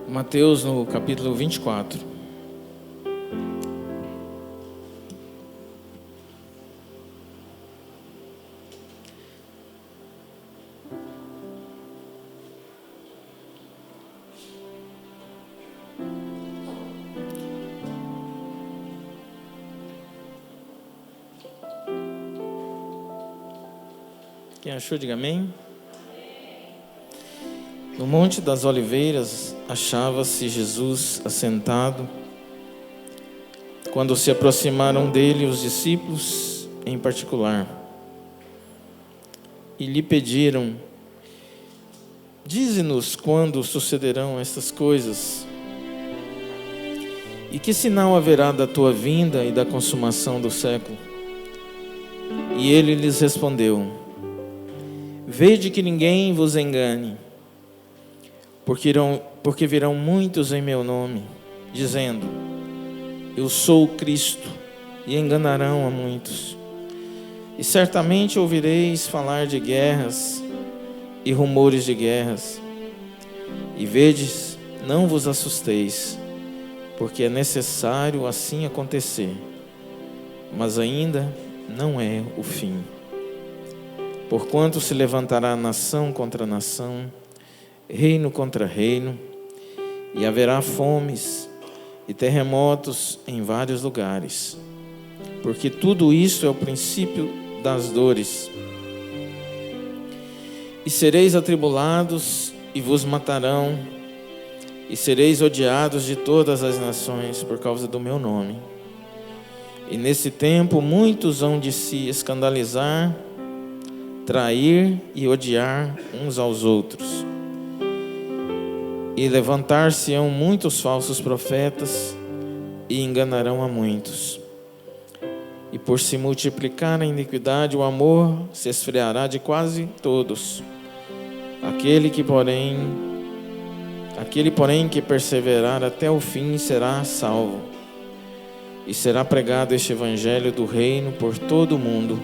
Mateus, no capítulo 24. Quem achou, diga amém. No Monte das Oliveiras achava-se Jesus assentado, quando se aproximaram dele os discípulos em particular, e lhe pediram: dize-nos quando sucederão estas coisas, e que sinal haverá da tua vinda e da consumação do século? E ele lhes respondeu: vede que ninguém vos engane, porque virão muitos em meu nome, dizendo: eu sou o Cristo, e enganarão a muitos. E certamente ouvireis falar de guerras e rumores de guerras. E vedes, não vos assusteis, porque é necessário assim acontecer, mas ainda não é o fim. Porquanto se levantará nação contra nação, reino contra reino, e haverá fomes e terremotos em vários lugares, porque tudo isso é o princípio das dores. E sereis atribulados, e vos matarão, e sereis odiados de todas as nações por causa do meu nome. E nesse tempo muitos hão de se escandalizar, trair e odiar uns aos outros. E levantar-se-ão muitos falsos profetas e enganarão a muitos. E por se multiplicar a iniquidade, o amor se esfriará de quase todos. Aquele, porém, que perseverar até o fim será salvo. E será pregado este evangelho do reino por todo o mundo,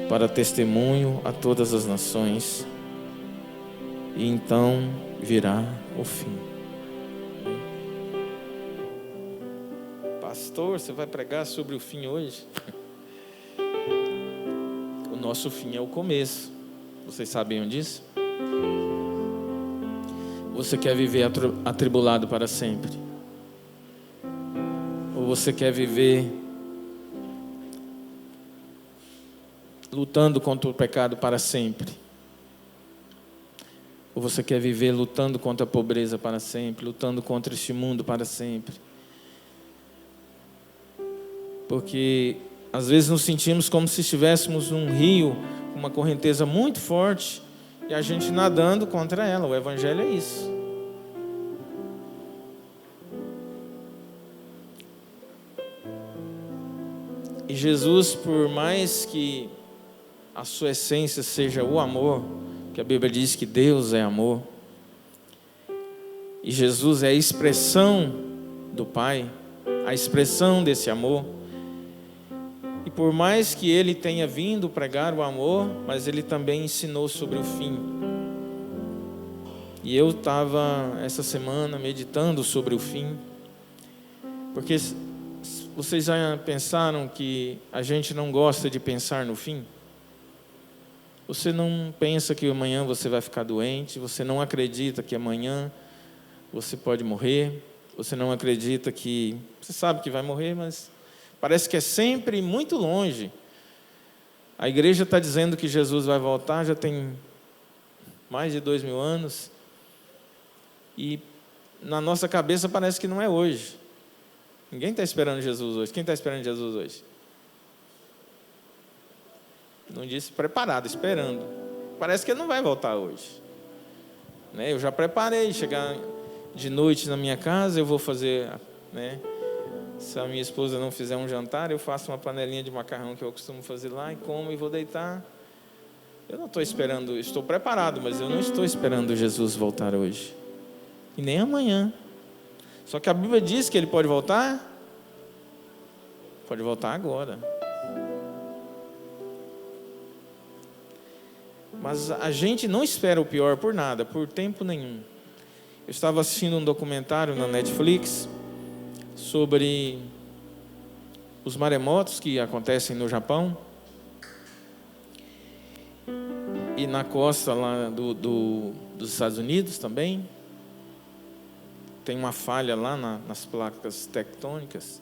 para testemunho a todas as nações. E então virá o fim. Pastor, você vai pregar sobre o fim hoje? O nosso fim é o começo. Vocês sabiam disso? Você quer viver atribulado para sempre? Ou você quer viver lutando contra o pecado para sempre? Ou você quer viver lutando contra a pobreza para sempre, lutando contra este mundo para sempre? Porque às vezes nos sentimos como se estivéssemos num rio com uma correnteza muito forte e a gente nadando contra ela. O evangelho é isso. E Jesus, por mais que a sua essência seja o amor, que a Bíblia diz que Deus é amor, e Jesus é a expressão do Pai, a expressão desse amor, e por mais que ele tenha vindo pregar o amor, mas ele também ensinou sobre o fim. E eu estava essa semana meditando sobre o fim, porque vocês já pensaram que a gente não gosta de pensar no fim? Você não pensa que amanhã você vai ficar doente, você não acredita que amanhã você pode morrer, você não acredita que... Você sabe que vai morrer, mas parece que é sempre muito longe. A igreja está dizendo que Jesus vai voltar, já tem mais de 2000 anos, e na nossa cabeça parece que não é hoje. Ninguém está esperando Jesus hoje. Quem está esperando Jesus hoje? Não disse preparado, esperando. Parece que ele não vai voltar hoje. Eu já preparei, chegar de noite na minha casa, eu vou fazer, se a minha esposa não fizer um jantar, eu faço uma panelinha de macarrão que eu costumo fazer lá e como e vou deitar. Eu não estou esperando, estou preparado, mas eu não estou esperando Jesus voltar hoje. E nem amanhã. Só que a Bíblia diz que ele pode voltar? Pode voltar agora. Mas a gente não espera o pior por nada, por tempo nenhum. Eu estava assistindo um documentário na Netflix sobre os maremotos que acontecem no Japão e na costa lá dos Estados Unidos também. Tem uma falha lá nas placas tectônicas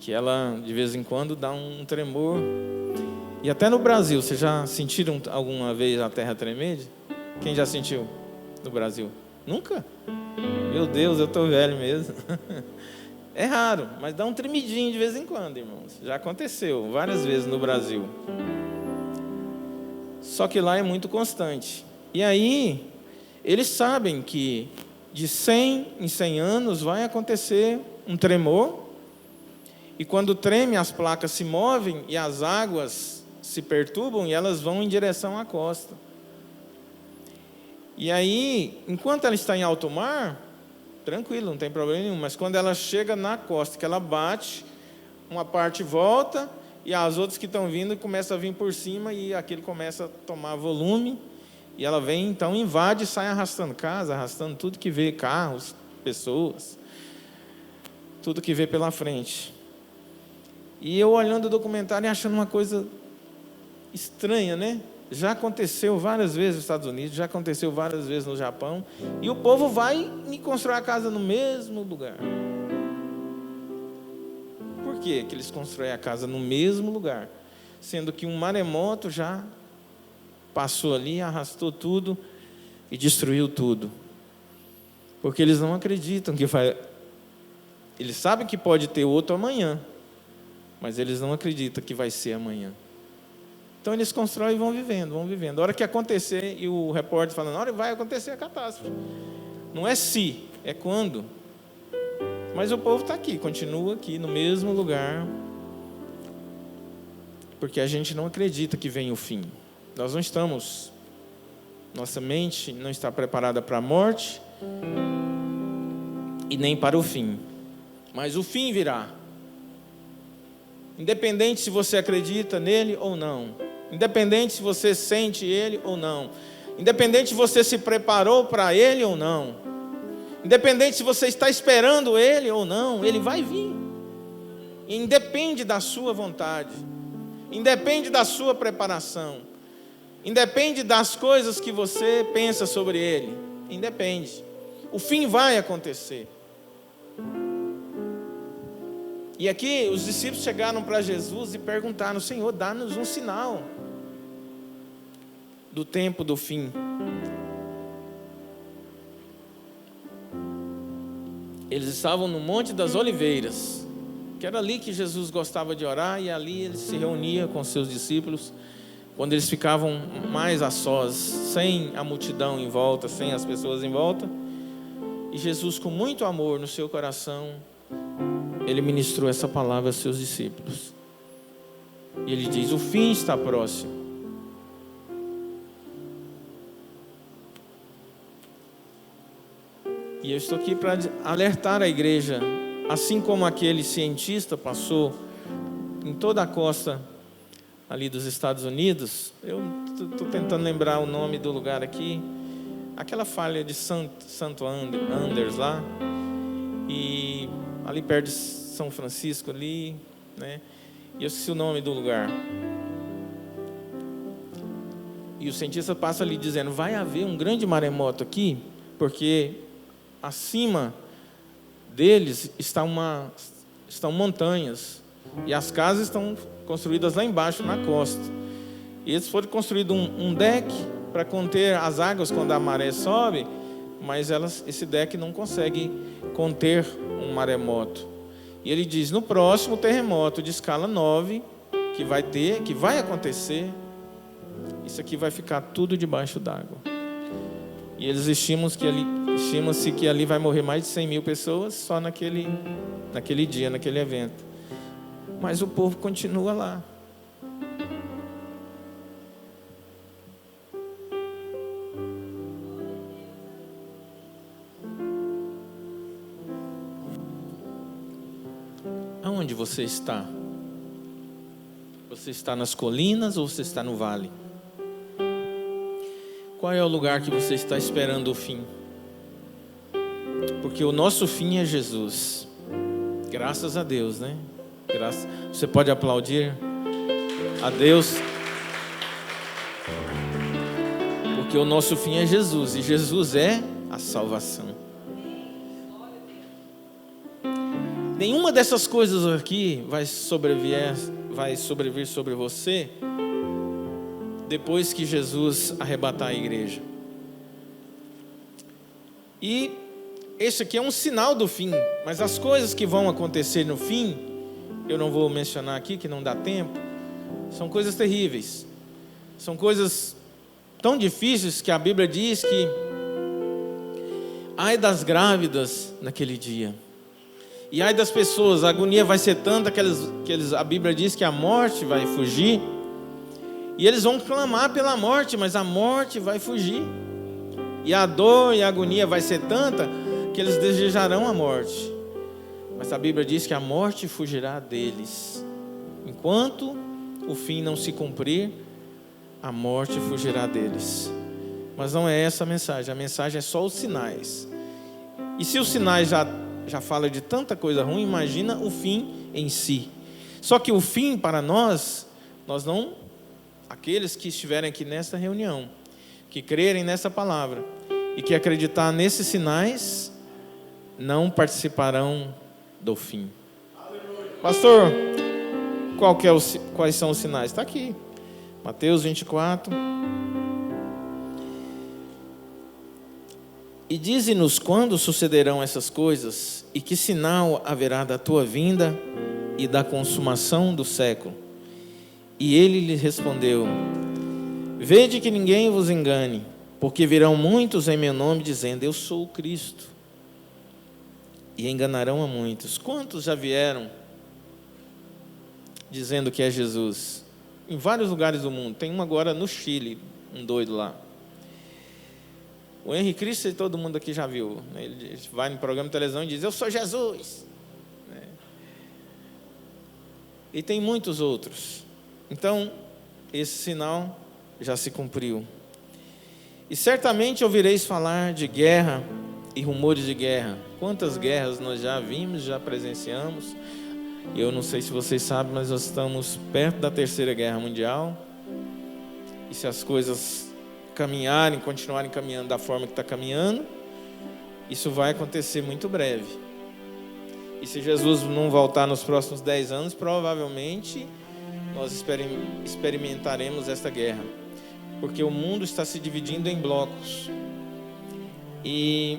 que ela de vez em quando dá um tremor. E até no Brasil, vocês já sentiram alguma vez a terra tremer? Quem já sentiu no Brasil? Nunca? Meu Deus, eu estou velho mesmo. É raro, mas dá um tremidinho de vez em quando, irmãos. Já aconteceu várias vezes no Brasil. Só que lá é muito constante. E aí, eles sabem que de 100 em 100 anos vai acontecer um tremor. E quando treme, as placas se movem e as águas se perturbam e elas vão em direção à costa. E aí, enquanto ela está em alto mar, tranquilo, não tem problema nenhum. Mas quando ela chega na costa, que ela bate, uma parte volta e as outras que estão vindo começam a vir por cima e aquilo começa a tomar volume. E ela vem, então, invade e sai arrastando casa, arrastando tudo que vê, carros, pessoas, tudo que vê pela frente. E eu olhando o documentário e achando uma coisa estranha, né? Já aconteceu várias vezes nos Estados Unidos, já aconteceu várias vezes no Japão, e o povo vai e constrói a casa no mesmo lugar. Por que que eles constroem a casa no mesmo lugar? Sendo que um maremoto já passou ali, arrastou tudo e destruiu tudo. Porque eles não acreditam que vai... Eles sabem que pode ter outro amanhã, mas eles não acreditam que vai ser amanhã. Então eles constroem e vão vivendo, vão vivendo. A hora que acontecer, e o repórter falando, na hora vai acontecer a catástrofe. Não é se, é quando. Mas o povo está aqui, continua aqui no mesmo lugar, porque a gente não acredita que vem o fim. Nós não estamos, nossa mente não está preparada para a morte e nem para o fim. Mas o fim virá. Independente se você acredita nele ou não. Independente se você sente ele ou não. Independente se você se preparou para ele ou não. Independente se você está esperando ele ou não, ele vai vir. Independe da sua vontade. Independe da sua preparação. Independe das coisas que você pensa sobre ele. Independe. O fim vai acontecer. E aqui os discípulos chegaram para Jesus e perguntaram, Senhor, dá-nos um sinal do tempo do fim. Eles estavam no Monte das Oliveiras, que era ali que Jesus gostava de orar, e ali ele se reunia com seus discípulos, quando eles ficavam mais a sós, sem a multidão em volta, sem as pessoas em volta. E Jesus, com muito amor no seu coração, ele ministrou essa palavra aos seus discípulos. E ele diz, o fim está próximo. E eu estou aqui para alertar a igreja, assim como aquele cientista passou em toda a costa ali dos Estados Unidos. Eu estou tentando lembrar o nome do lugar aqui. Aquela falha de Santo Anders lá. E ali perto de São Francisco ali, né? E eu esqueci o nome do lugar. E o cientista passa ali dizendo, vai haver um grande maremoto aqui, porque acima deles estão montanhas, e as casas estão construídas lá embaixo na costa. E eles foram construídos um deck para conter as águas quando a maré sobe, mas esse deck não consegue conter um maremoto. E ele diz, no próximo terremoto de escala 9, que vai acontecer, isso aqui vai ficar tudo debaixo d'água. E eles estima-se que ali vai morrer mais de 100 mil pessoas só naquele dia, naquele evento. Mas o povo continua lá. Aonde você está? Você está nas colinas ou você está no vale? Qual é o lugar que você está esperando o fim? Porque o nosso fim é Jesus. Graças a Deus, né? Você pode aplaudir a Deus. Porque o nosso fim é Jesus. E Jesus é a salvação. Nenhuma dessas coisas aqui vai sobreviver sobre você depois que Jesus arrebatar a igreja. E esse aqui é um sinal do fim, mas as coisas que vão acontecer no fim, eu não vou mencionar aqui, que não dá tempo, são coisas terríveis. São coisas tão difíceis que a Bíblia diz que ai das grávidas naquele dia. E ai das pessoas, a agonia vai ser tanta que a Bíblia diz que a morte vai fugir. E eles vão clamar pela morte, mas a morte vai fugir. E a dor e a agonia vai ser tanta que eles desejarão a morte. Mas a Bíblia diz que a morte fugirá deles. Enquanto o fim não se cumprir, a morte fugirá deles. Mas não é essa a mensagem é só os sinais. E se os sinais já falam de tanta coisa ruim, imagina o fim em si. Só que o fim para nós não... Aqueles que estiverem aqui nesta reunião, que crerem nessa palavra e que acreditar nesses sinais, não participarão do fim. Pastor, quais são os sinais? Está aqui, Mateus 24. E dize-nos quando sucederão essas coisas e que sinal haverá da tua vinda e da consumação do século. E ele lhe respondeu: vede que ninguém vos engane, porque virão muitos em meu nome dizendo, eu sou o Cristo, e enganarão a muitos. Quantos já vieram dizendo que é Jesus? Em vários lugares do mundo. Tem um agora no Chile, um doido lá. O Henrique Cristo, todo mundo aqui já viu, né? Ele vai no programa de televisão e diz, eu sou Jesus, né? E tem muitos outros. Então, esse sinal já se cumpriu. E certamente ouvireis falar de guerra e rumores de guerra. Quantas guerras nós já vimos, já presenciamos. Eu não sei se vocês sabem, mas nós estamos perto da Terceira Guerra Mundial. E se as coisas continuarem caminhando da forma que está caminhando, isso vai acontecer muito breve. E se Jesus não voltar nos próximos 10 anos, provavelmente nós experimentaremos esta guerra, porque o mundo está se dividindo em blocos. E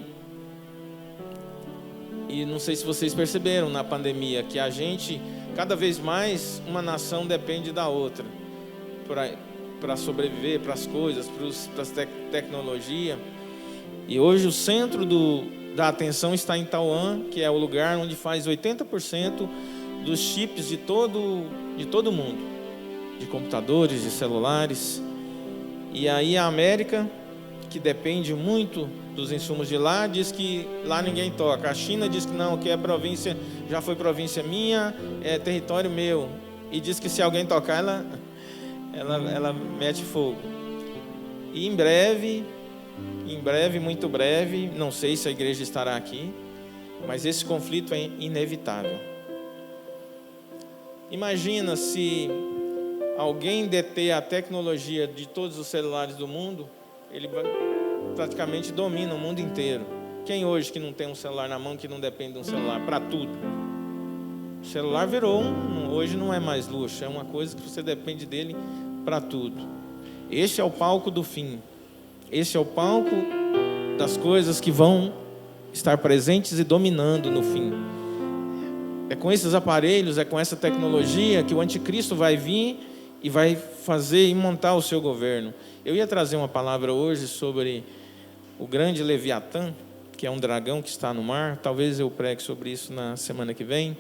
não sei se vocês perceberam na pandemia que a gente, cada vez mais, uma nação depende da outra para sobreviver, para as coisas, para a tecnologia. E hoje o centro da atenção está em Taiwan, que é o lugar onde faz 80% dos chips de todo o mundo, de computadores, de celulares. E aí a América, que depende muito dos insumos de lá, diz que lá ninguém toca. A China diz que não, que é província, já foi província minha, é território meu. E diz que se alguém tocar, ela mete fogo. E em breve, muito breve, não sei se a igreja estará aqui, mas esse conflito é inevitável. Imagina se alguém deter a tecnologia de todos os celulares do mundo, ele praticamente domina o mundo inteiro. Quem hoje que não tem um celular na mão, que não depende de um celular para tudo? O celular virou hoje não é mais luxo, é uma coisa que você depende dele para tudo. Este é o palco do fim. Este é o palco das coisas que vão estar presentes e dominando no fim. É com esses aparelhos, é com essa tecnologia que o anticristo vai vir e vai fazer e montar o seu governo. Eu ia trazer uma palavra hoje sobre o grande Leviatã, que é um dragão que está no mar. Talvez eu pregue sobre isso na semana que vem.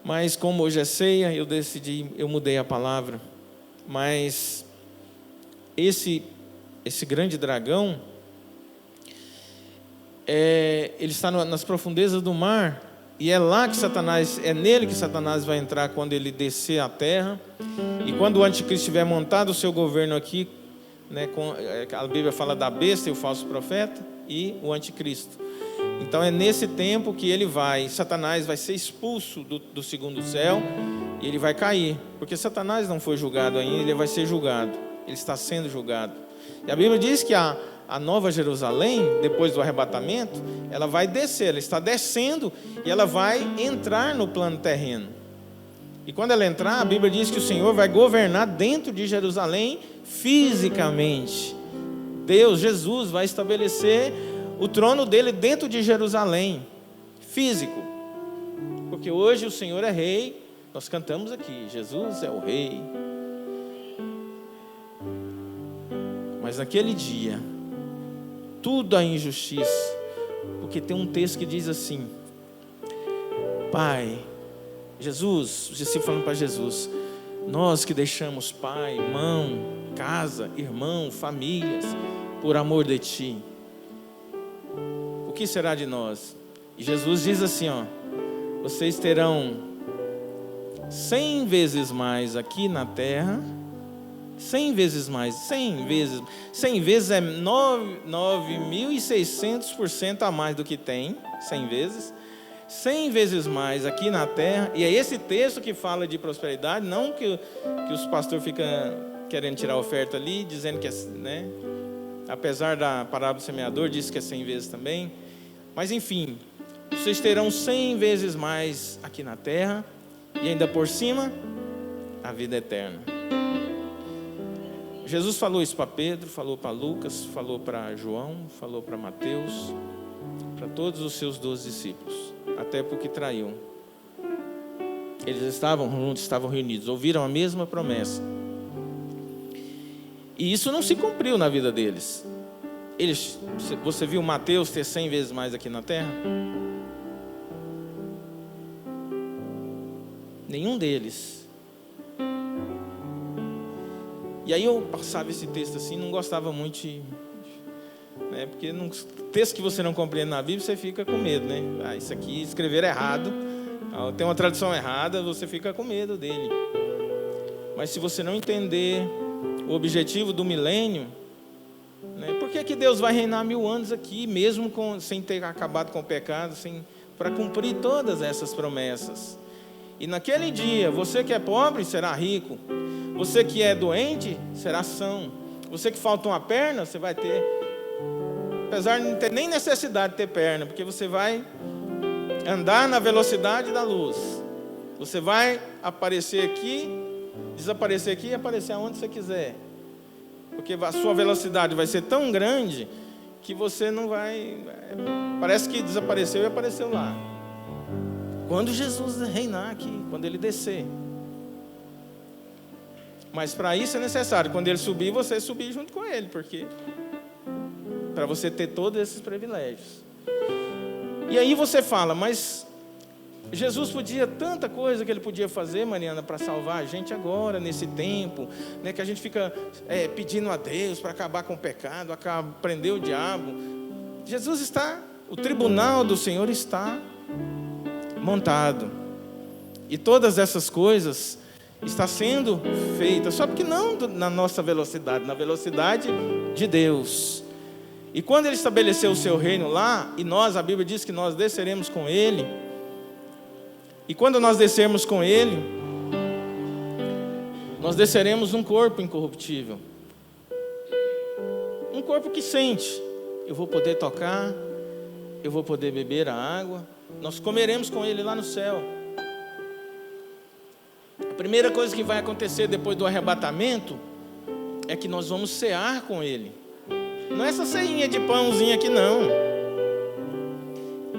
Mas como hoje é ceia, eu mudei a palavra. Mas esse grande dragão, ele está nas profundezas do mar. E é nele que Satanás vai entrar quando ele descer à terra. E quando o anticristo tiver montado o seu governo aqui, né, a Bíblia fala da besta e o falso profeta. e o anticristo. Então é nesse tempo que Satanás vai ser expulso do segundo céu e ele vai cair. Porque Satanás não foi julgado ainda, ele vai ser julgado. Ele está sendo julgado. E a Bíblia diz que a Nova Jerusalém, depois do arrebatamento, ela vai descer, ela está descendo e ela vai entrar no plano terreno. E quando ela entrar, a Bíblia diz que o Senhor vai governar dentro de Jerusalém fisicamente. Jesus, vai estabelecer o trono dele dentro de Jerusalém, físico. Porque hoje o Senhor é rei, nós cantamos aqui, Jesus é o rei. Mas naquele dia, tudo a injustiça, porque tem um texto que diz assim: Pai, Jesus, os discípulos falando para Jesus, nós que deixamos pai, mãe, casa, irmão, famílias, por amor de Ti, o que será de nós? E Jesus diz assim, vocês terão 100 vezes mais aqui na terra, 100 vezes mais, 100 vezes é 9.600% a mais do que tem, 100 vezes mais aqui na terra. E é esse texto que fala de prosperidade, não que os pastores ficam querendo tirar a oferta ali, dizendo que é, né? Apesar da parábola do semeador, diz que é 100 vezes também. Mas enfim, vocês terão 100 vezes mais aqui na terra, e ainda por cima, a vida eterna. Jesus falou isso para Pedro, falou para Lucas, falou para João, falou para Mateus, para todos os seus 12 discípulos, até porque traiu. Eles estavam juntos, estavam reunidos, ouviram a mesma promessa. E isso não se cumpriu na vida deles. Você viu Mateus ter 100 vezes mais aqui na terra? Nenhum deles. E aí eu passava esse texto assim, não gostava muito, né? Porque texto que você não compreende na Bíblia, você fica com medo, né? Isso aqui escreveram errado, tem uma tradução errada, você fica com medo dele. Mas se você não entender o objetivo do milênio, né? Por que Deus vai reinar 1000 anos aqui, mesmo sem ter acabado com o pecado, para cumprir todas essas promessas? E naquele dia, você que é pobre será rico, você que é doente será são, você que falta uma perna, você vai ter, apesar de não ter nem necessidade de ter perna, porque você vai andar na velocidade da luz, você vai aparecer aqui, desaparecer aqui e aparecer aonde você quiser, porque a sua velocidade vai ser tão grande que você não vai, parece que desapareceu e apareceu lá. Quando Jesus reinar aqui, quando Ele descer. Mas para isso é necessário, quando Ele subir, você subir junto com Ele, porque para você ter todos esses privilégios. E aí você fala, mas Jesus podia, tanta coisa que Ele podia fazer, Mariana, para salvar a gente agora, nesse tempo, né, que a gente fica pedindo a Deus para acabar com o pecado, prender o diabo. Jesus está, o tribunal do Senhor está montado, e todas essas coisas está sendo feita, só porque não na nossa velocidade, na velocidade de Deus. E quando Ele estabeleceu o seu reino lá, e a Bíblia diz que nós desceremos com Ele, e quando nós descermos com Ele, nós desceremos um corpo incorruptível, um corpo que sente, eu vou poder tocar, eu vou poder beber a água, nós comeremos com Ele lá no céu. A primeira coisa que vai acontecer depois do arrebatamento é que nós vamos cear com Ele. Não é essa ceinha de pãozinho aqui não,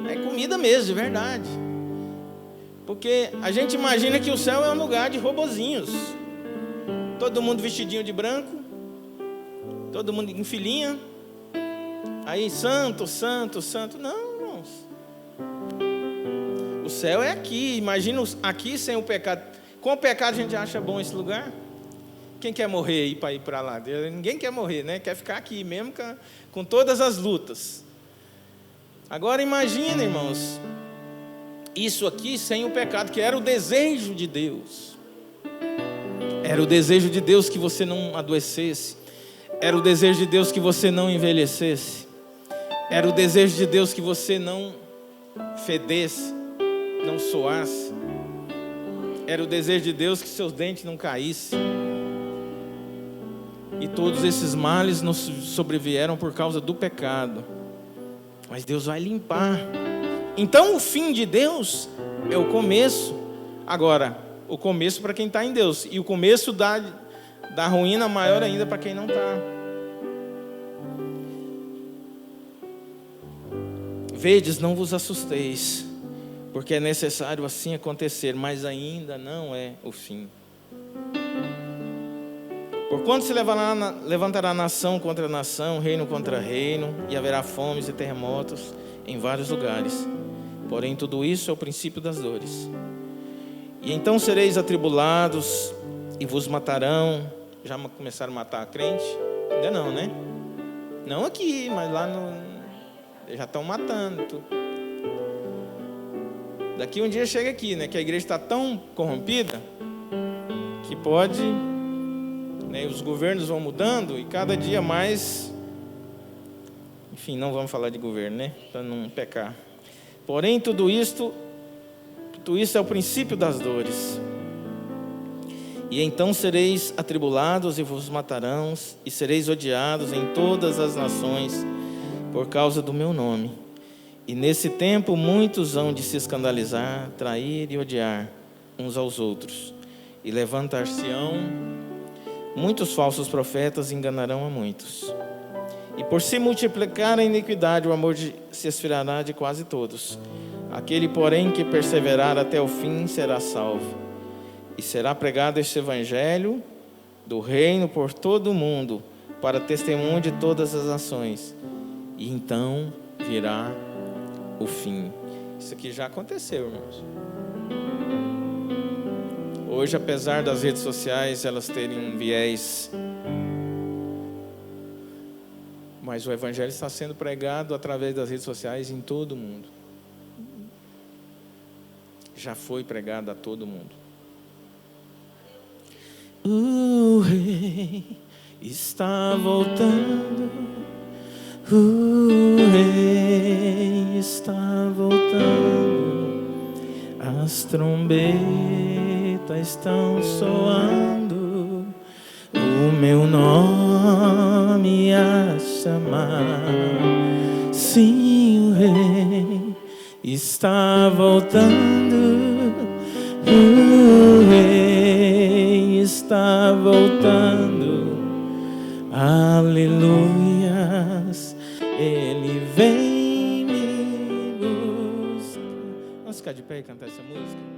é comida mesmo, de verdade. Porque a gente imagina que o céu é um lugar de robozinhos, todo mundo vestidinho de branco, todo mundo em filinha, aí santo, santo, santo. Não, irmãos, o céu é aqui. Imagina aqui sem o pecado. Com o pecado a gente acha bom esse lugar? Quem quer morrer aí para ir para lá? Ninguém quer morrer, né? Quer ficar aqui mesmo com todas as lutas. Agora imagina, irmãos, isso aqui sem o pecado, que era o desejo de Deus. Era o desejo de Deus que você não adoecesse. Era o desejo de Deus que você não envelhecesse. Era o desejo de Deus que você não fedesse, não soasse. Era o desejo de Deus que seus dentes não caíssem. E todos esses males nos sobrevieram por causa do pecado. Mas Deus vai limpar. Então o fim de Deus é o começo. Agora, o começo para quem está em Deus. E o começo da ruína maior ainda para quem não está. Vedes, não vos assusteis, porque é necessário assim acontecer, mas ainda não é o fim. Porquanto se levantará nação contra nação, reino contra reino, e haverá fomes e terremotos em vários lugares. Porém, tudo isso é o princípio das dores. E então sereis atribulados e vos matarão. Já começaram a matar a crente? Ainda não, né? Não aqui, mas lá no... já estão matando. Daqui um dia chega aqui, né? Que a igreja está tão corrompida que pode, né, os governos vão mudando e cada dia mais. Enfim, não vamos falar de governo, né? Para não pecar. Porém, tudo isso é o princípio das dores. E então sereis atribulados e vos matarão, e sereis odiados em todas as nações por causa do meu nome. E nesse tempo muitos hão de se escandalizar, trair e odiar uns aos outros. E levantar-se-ão muitos falsos profetas e enganarão a muitos. E por se multiplicar a iniquidade, o amor se esfriará de quase todos. Aquele, porém, que perseverar até o fim será salvo. E será pregado este evangelho do reino por todo o mundo, para testemunho de todas as nações. E então virá o fim. Isso aqui já aconteceu, irmãos. Hoje, apesar das redes sociais elas terem um viés, mas o evangelho está sendo pregado através das redes sociais em todo o mundo. Já foi pregado a todo mundo. O rei está voltando. O rei está voltando. As trombetas estão soando. O meu nome a chamar. Sim, o rei está voltando. O rei está voltando. Aleluias, ele vem me buscar. Vamos ficar de pé e cantar essa música?